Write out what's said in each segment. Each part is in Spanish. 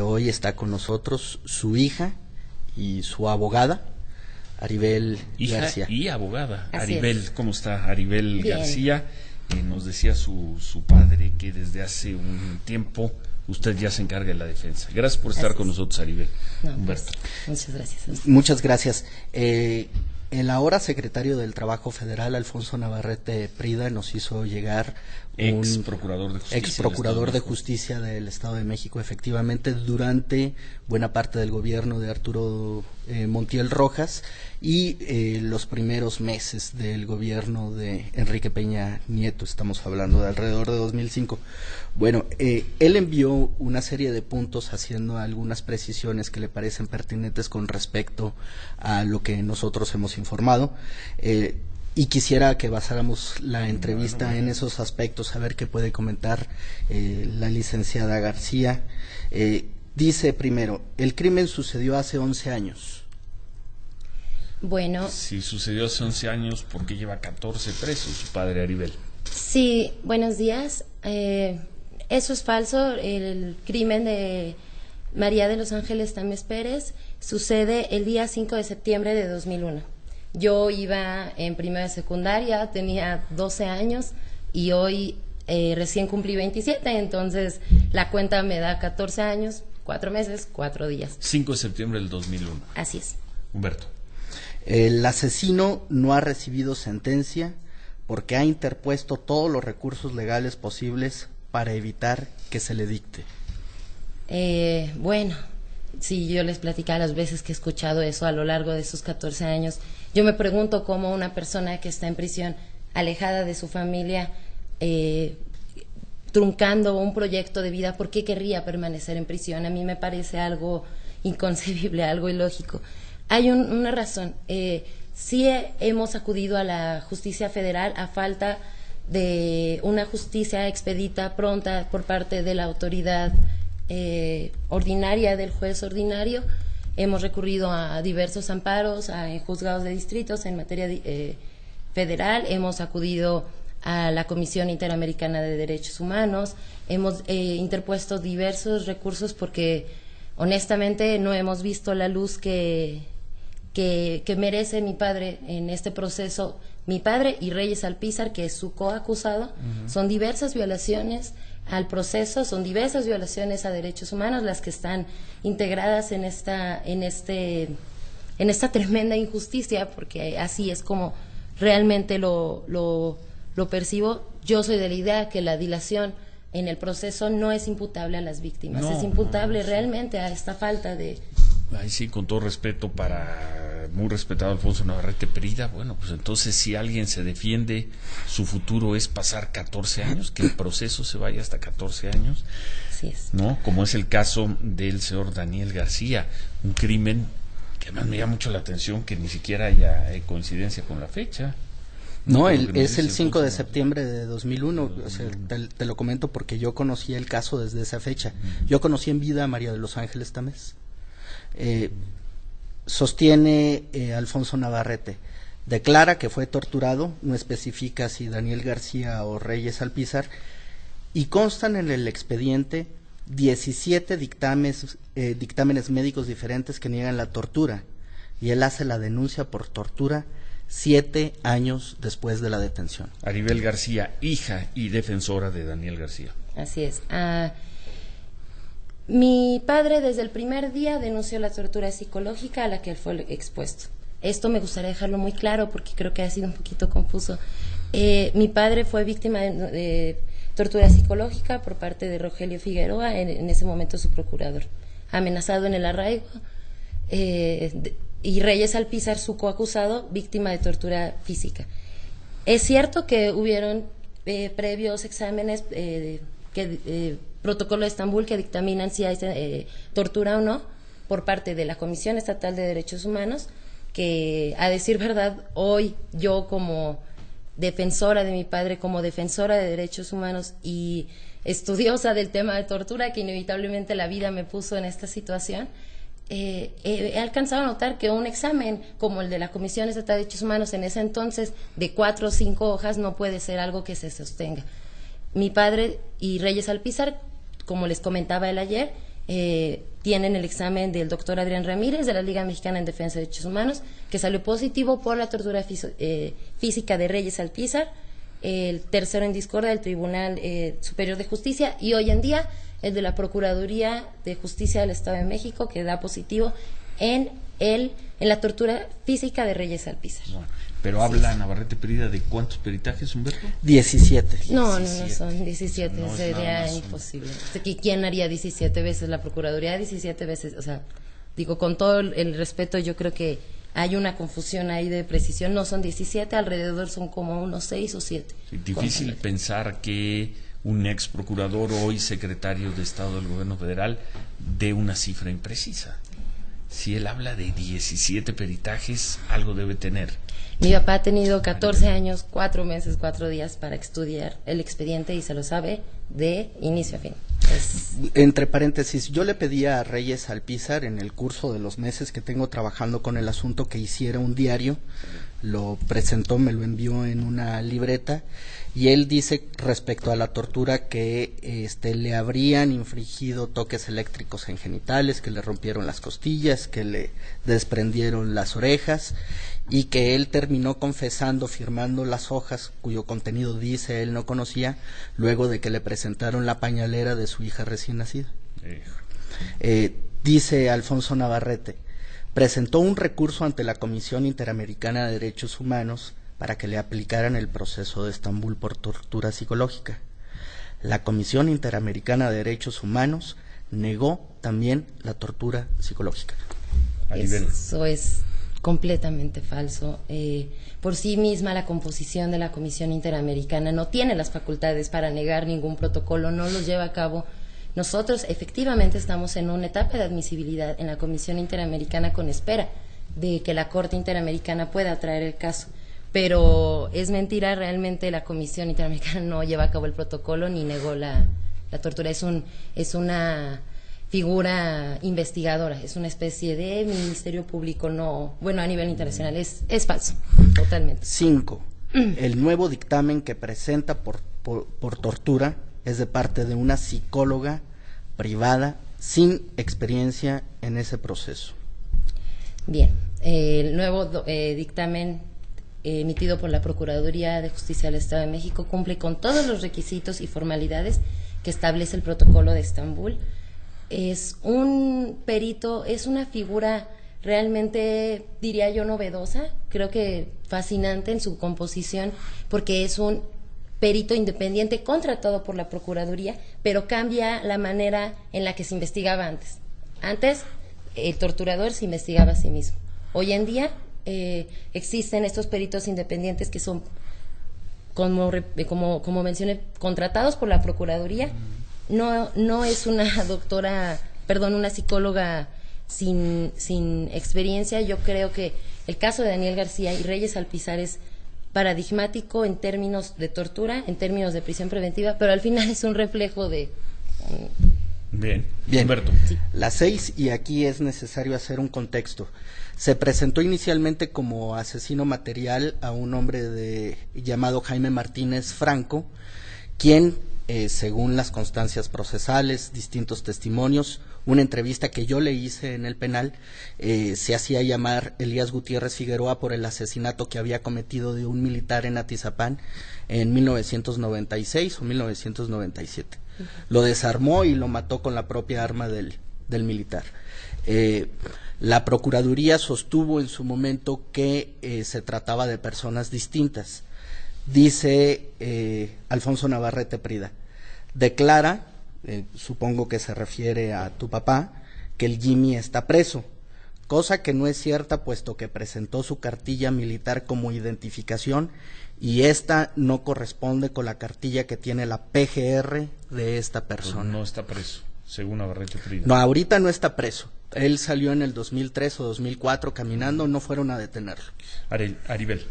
Hoy está con nosotros su hija y su abogada, Aribel García. Hija y abogada. Así Aribel, es. ¿cómo está? Aribel Bien. García. Nos decía su padre que desde hace un tiempo usted ya se encarga de la defensa. Gracias por estar con nosotros, Aribel. No, Humberto. pues, muchas gracias. Muchas gracias. El ahora secretario del Trabajo Federal, Alfonso Navarrete Prida, nos hizo llegar Ex procurador de justicia. Ex procurador de justicia del Estado de México, efectivamente, durante buena parte del gobierno de Arturo Montiel Rojas y los primeros meses del gobierno de Enrique Peña Nieto, estamos hablando de alrededor de 2005. Bueno, él envió una serie de puntos haciendo algunas precisiones que le parecen pertinentes con respecto a lo que nosotros hemos informado. Y quisiera que basáramos la entrevista en esos aspectos, a ver qué puede comentar la licenciada García. Dice primero, el crimen sucedió hace 11 años. Bueno. Si sucedió hace 11 años, ¿por qué lleva 14 presos su padre, Aribel? Sí, buenos días. Eso es falso. El crimen de María de los Ángeles Tamés Pérez sucede el día 5 de septiembre de 2001. Yo iba en primera secundaria, tenía 12 años y hoy recién cumplí 27, entonces la cuenta me da 14 años, 4 meses, 4 días. 5 de septiembre del 2001. Así es. Humberto. El asesino no ha recibido sentencia porque ha interpuesto todos los recursos legales posibles para evitar que se le dicte. Bueno, sí, yo les platicaba las veces que he escuchado eso a lo largo de esos 14 años. Yo me pregunto cómo una persona que está en prisión, alejada de su familia, truncando un proyecto de vida, ¿por qué querría permanecer en prisión? A mí me parece algo inconcebible, algo ilógico. Hay una razón. Sí hemos acudido a la justicia federal a falta de una justicia expedita, pronta, por parte de la autoridad ordinaria, del juez ordinario. Hemos recurrido a diversos amparos, a juzgados de distritos en materia federal, hemos acudido a la Comisión Interamericana de Derechos Humanos, hemos interpuesto diversos recursos porque honestamente no hemos visto la luz que merece mi padre en este proceso. Mi padre y Reyes Alpizar, que es su coacusado, son diversas violaciones al proceso, son diversas violaciones a derechos humanos las que están integradas en esta tremenda injusticia, porque así es como realmente lo percibo. Yo soy de la idea que la dilación en el proceso no es imputable a las víctimas, es imputable realmente a esta falta de... Ahí sí, con todo respeto para muy respetado Alfonso Navarrete Prida, bueno, pues entonces si alguien se defiende, su futuro es pasar 14 años, que el proceso se vaya hasta 14 años, Así es. ¿no? Como es el caso del señor Daniel García, un crimen que además me llama mucho la atención que ni siquiera haya coincidencia con la fecha. No, es el 5 de septiembre de 2001, o sea, te lo comento porque yo conocí el caso desde esa fecha. Yo conocí en vida a María de los Ángeles Tamés. Sostiene Alfonso Navarrete, declara que fue torturado, no especifica si Daniel García o Reyes Alpizar, y constan en el expediente 17 dictámenes médicos diferentes que niegan la tortura, y él hace la denuncia por tortura 7 años después de la detención. Aribel García, hija y defensora de Daniel García. Así es. Mi padre desde el primer día denunció la tortura psicológica a la que él fue expuesto. Esto me gustaría dejarlo muy claro porque creo que ha sido un poquito confuso. Mi padre fue víctima de tortura psicológica por parte de Rogelio Figueroa, en ese momento su procurador, amenazado en el arraigo, y Reyes Alpizar, su coacusado, víctima de tortura física. Es cierto que hubieron previos exámenes protocolo de Estambul que dictaminan si hay tortura o no por parte de la Comisión Estatal de Derechos Humanos, que a decir verdad hoy yo como defensora de mi padre, como defensora de derechos humanos y estudiosa del tema de tortura, que inevitablemente la vida me puso en esta situación, he alcanzado a notar que un examen como el de la Comisión Estatal de Derechos Humanos en ese entonces de 4 o 5 hojas no puede ser algo que se sostenga. Mi padre y Reyes Alpizar, como les comentaba él ayer, tienen el examen del doctor Adrián Ramírez de la Liga Mexicana en Defensa de Derechos Humanos, que salió positivo por la tortura física de Reyes Alpizar, el tercero en discordia del Tribunal Superior de Justicia, y hoy en día el de la Procuraduría de Justicia del Estado de México, que da positivo en la tortura física de Reyes Alpizar. Bueno, pero habla Navarrete Prida de cuántos peritajes, Humberto. 17. No son 17, No, sería imposible. ¿Quién haría 17 veces? La Procuraduría 17 veces, o sea, digo, con todo el respeto, yo creo que hay una confusión ahí de precisión. No son 17, alrededor son como unos 6 o 7. Sí, difícil pensar que un ex procurador, hoy secretario de Estado del Gobierno Federal, dé una cifra imprecisa. Si él habla de 17 peritajes, algo debe tener. Mi papá ha tenido 14 años, 4 meses, 4 días para estudiar el expediente y se lo sabe de inicio a fin. Entre paréntesis, yo le pedí a Reyes Alpizar en el curso de los meses que tengo trabajando con el asunto que hiciera un diario, lo presentó, me lo envió en una libreta, y él dice respecto a la tortura que le habrían infligido toques eléctricos en genitales, que le rompieron las costillas, que le desprendieron las orejas, y que él terminó confesando, firmando las hojas cuyo contenido dice él no conocía, luego de que le presentaron la pañalera de su hija recién nacida. Dice Alfonso Navarrete, presentó un recurso ante la Comisión Interamericana de Derechos Humanos para que le aplicaran el proceso de Estambul por tortura psicológica. La Comisión Interamericana de Derechos Humanos negó también la tortura psicológica. Eso es completamente falso. Por sí misma la composición de la Comisión Interamericana no tiene las facultades para negar ningún protocolo, no los lleva a cabo. Nosotros efectivamente estamos en una etapa de admisibilidad en la Comisión Interamericana con espera de que la Corte Interamericana pueda traer el caso, pero es mentira, realmente la Comisión Interamericana no lleva a cabo el protocolo ni negó la tortura, es una figura investigadora, es una especie de ministerio público, no, bueno, a nivel internacional es falso, totalmente. 5. El nuevo dictamen que presenta por tortura es de parte de una psicóloga privada sin experiencia en ese proceso. Bien, el nuevo dictamen emitido por la Procuraduría de Justicia del Estado de México cumple con todos los requisitos y formalidades que establece el protocolo de Estambul. Es un perito, es una figura realmente, diría yo, novedosa, creo que fascinante en su composición, porque es un perito independiente contratado por la Procuraduría, pero cambia la manera en la que se investigaba antes. Antes, el torturador se investigaba a sí mismo. Hoy en día existen estos peritos independientes que son, como mencioné, contratados por la Procuraduría. No es una una psicóloga sin experiencia. Yo creo que el caso de Daniel García y Reyes Alpizar es paradigmático en términos de tortura, en términos de prisión preventiva, pero al final es un reflejo de... Bien, Humberto. Sí. La 6, y aquí es necesario hacer un contexto. Se presentó inicialmente como asesino material a un hombre llamado Jaime Martínez Franco, quien, según las constancias procesales, distintos testimonios, una entrevista que yo le hice en el penal, se hacía llamar Elías Gutiérrez Figueroa por el asesinato que había cometido de un militar en Atizapán en 1996 o 1997. Lo desarmó y lo mató con la propia arma del militar. La Procuraduría sostuvo en su momento que se trataba de personas distintas. Dice Alfonso Navarrete Prida, declara, supongo que se refiere a tu papá, que el Jimmy está preso, cosa que no es cierta puesto que presentó su cartilla militar como identificación y esta no corresponde con la cartilla que tiene la PGR de esta persona. No está preso, según Navarrete Prida. No, ahorita no está preso. Él salió en el 2003 o 2004 caminando, no fueron a detenerlo. Aribel.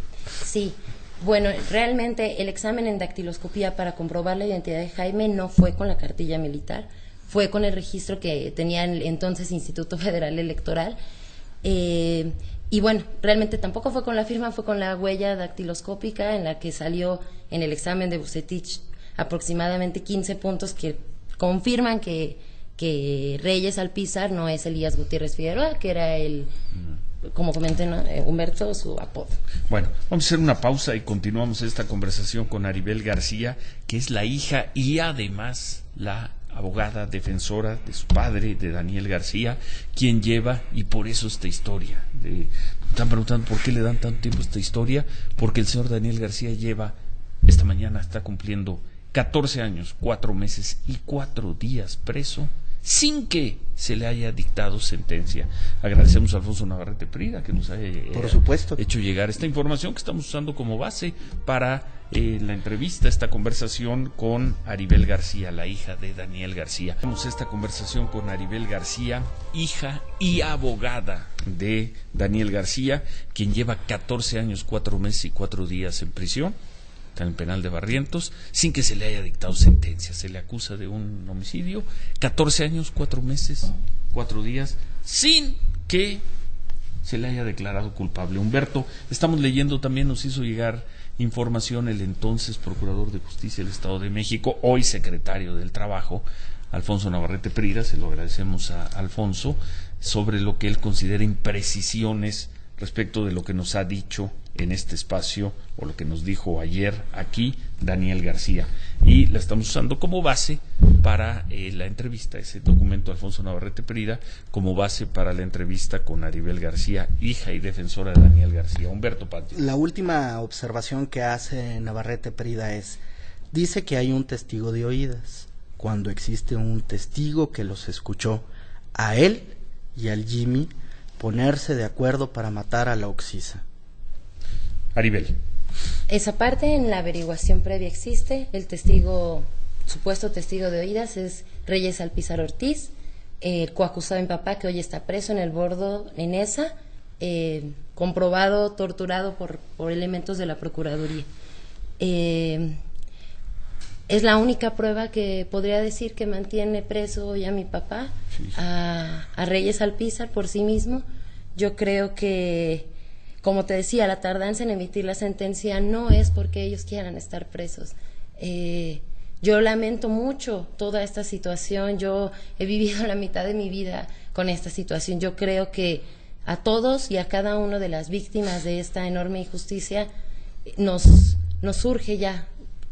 Sí, bueno, realmente el examen en dactiloscopía para comprobar la identidad de Jaime no fue con la cartilla militar, fue con el registro que tenía el entonces Instituto Federal Electoral. Y bueno, realmente tampoco fue con la firma, fue con la huella dactiloscópica en la que salió en el examen de Bucetich aproximadamente 15 puntos que confirman que que Reyes Alpizar no es Elías Gutiérrez Figueroa, que era como comenté, ¿no? Humberto, su apodo. Bueno, vamos a hacer una pausa y continuamos esta conversación con Aribel García, que es la hija y además la abogada defensora de su padre, de Daniel García, quien lleva, y por eso esta historia. Me están preguntando por qué le dan tanto tiempo a esta historia, porque el señor Daniel García lleva, esta mañana está cumpliendo 14 años, 4 meses y 4 días preso, sin que se le haya dictado sentencia. Agradecemos a Alfonso Navarrete Prida que nos haya por supuesto hecho llegar esta información que estamos usando como base para la entrevista, esta conversación con Aribel García, la hija de Daniel García. Tenemos esta conversación con Aribel García, hija y abogada de Daniel García, quien lleva 14 años, 4 meses y 4 días en prisión, en el penal de Barrientos, sin que se le haya dictado sentencia. Se le acusa de un homicidio, 14 años, 4 meses, 4 días, sin que se le haya declarado culpable. Humberto, estamos leyendo, también nos hizo llegar información el entonces Procurador de Justicia del Estado de México, hoy Secretario del Trabajo, Alfonso Navarrete Prida, se lo agradecemos a Alfonso, sobre lo que él considera imprecisiones respecto de lo que nos ha dicho en este espacio, o lo que nos dijo ayer aquí Daniel García, y la estamos usando como base para la entrevista, ese documento de Alfonso Navarrete Prida, como base para la entrevista con Aribel García, hija y defensora de Daniel García. Humberto Panti. La última observación que hace Navarrete Prida dice que hay un testigo de oídas, cuando existe un testigo que los escuchó a él y al Jimmy ponerse de acuerdo para matar a la Oxisa. Aribel. Esa parte en la averiguación previa existe. El testigo, supuesto testigo de oídas, es Reyes Alpizar Ortiz, el coacusado en papá, que hoy está preso en el bordo en esa, comprobado, torturado por elementos de la Procuraduría. Es la única prueba que podría decir que mantiene preso hoy a mi papá, sí. a Reyes Alpizar por sí mismo. Yo creo que, como te decía, la tardanza en emitir la sentencia no es porque ellos quieran estar presos. Yo lamento mucho toda esta situación. Yo he vivido la mitad de mi vida con esta situación. Yo creo que a todos y a cada una de las víctimas de esta enorme injusticia nos surge ya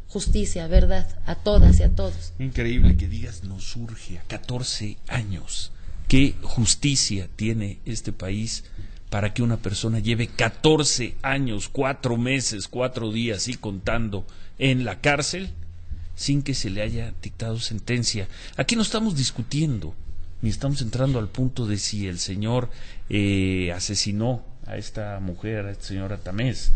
justicia, verdad, a todas y a todos. Increíble que digas nos surge a 14 años. ¿Qué justicia tiene este país para que una persona lleve 14 años, 4 meses, 4 días y contando en la cárcel sin que se le haya dictado sentencia? Aquí no estamos discutiendo, ni estamos entrando al punto de si el señor asesinó a esta mujer, a esta señora Tamés,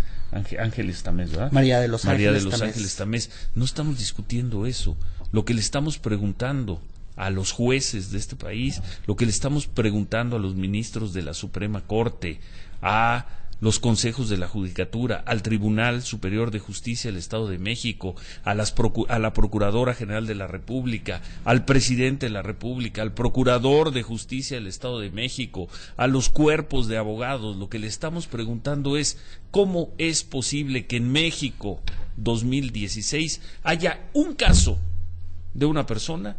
Ángeles Tamés, ¿verdad? María de los Ángeles Tamés. No estamos discutiendo eso. Lo que le estamos preguntando a los jueces de este país, lo que le estamos preguntando a los ministros de la Suprema Corte, a los consejos de la Judicatura, al Tribunal Superior de Justicia del Estado de México, a la Procuradora General de la República, al Presidente de la República, al Procurador de Justicia del Estado de México, a los cuerpos de abogados. Lo que le estamos preguntando es cómo es posible que en México 2016 haya un caso de una persona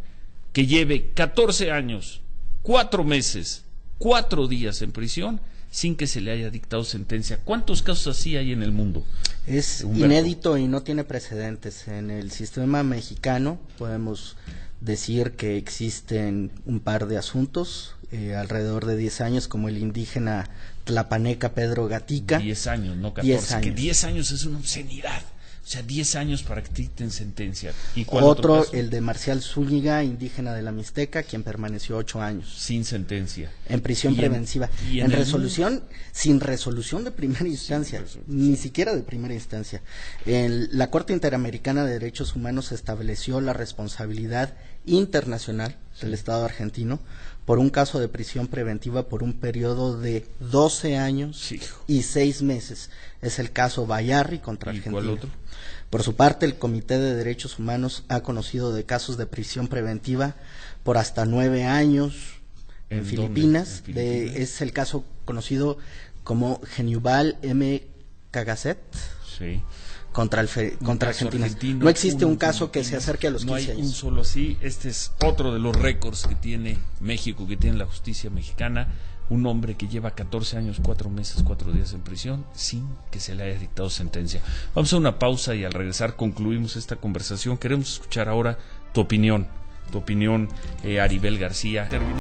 que lleve 14 años, 4 meses, 4 días en prisión sin que se le haya dictado sentencia. ¿Cuántos casos así hay en el mundo? Es inédito y no tiene precedentes. En el sistema mexicano podemos decir que existen un par de asuntos, alrededor de 10 años, como el indígena tlapaneca Pedro Gatica. 10 años, no 14. 10 años. Que 10 años es una obscenidad. O sea, 10 años para que dicten sentencia. ¿Y cuál otro caso? El de Marcial Zúñiga, indígena de la Mixteca, quien permaneció 8 años. Sin sentencia. En prisión preventiva. En resolución, sin resolución de primera instancia, ni siquiera de primera instancia. La Corte Interamericana de Derechos Humanos estableció la responsabilidad internacional del Estado argentino por un caso de prisión preventiva por un periodo de 12 años y 6 meses. Es el caso Bayarri contra Argentina. ¿Cuál otro? Por su parte, el Comité de Derechos Humanos ha conocido de casos de prisión preventiva por hasta 9 años en Filipinas. Es el caso conocido como Geniubal M. Cagaset. Sí. contra Argentina. No existe un caso que se acerque a los 15 años. No hay un solo así. Este es otro de los récords que tiene México, que tiene la justicia mexicana. Un hombre que lleva 14 años, 4 meses, 4 días en prisión sin que se le haya dictado sentencia. Vamos a una pausa y al regresar concluimos esta conversación. Queremos escuchar ahora tu opinión, Aribel García.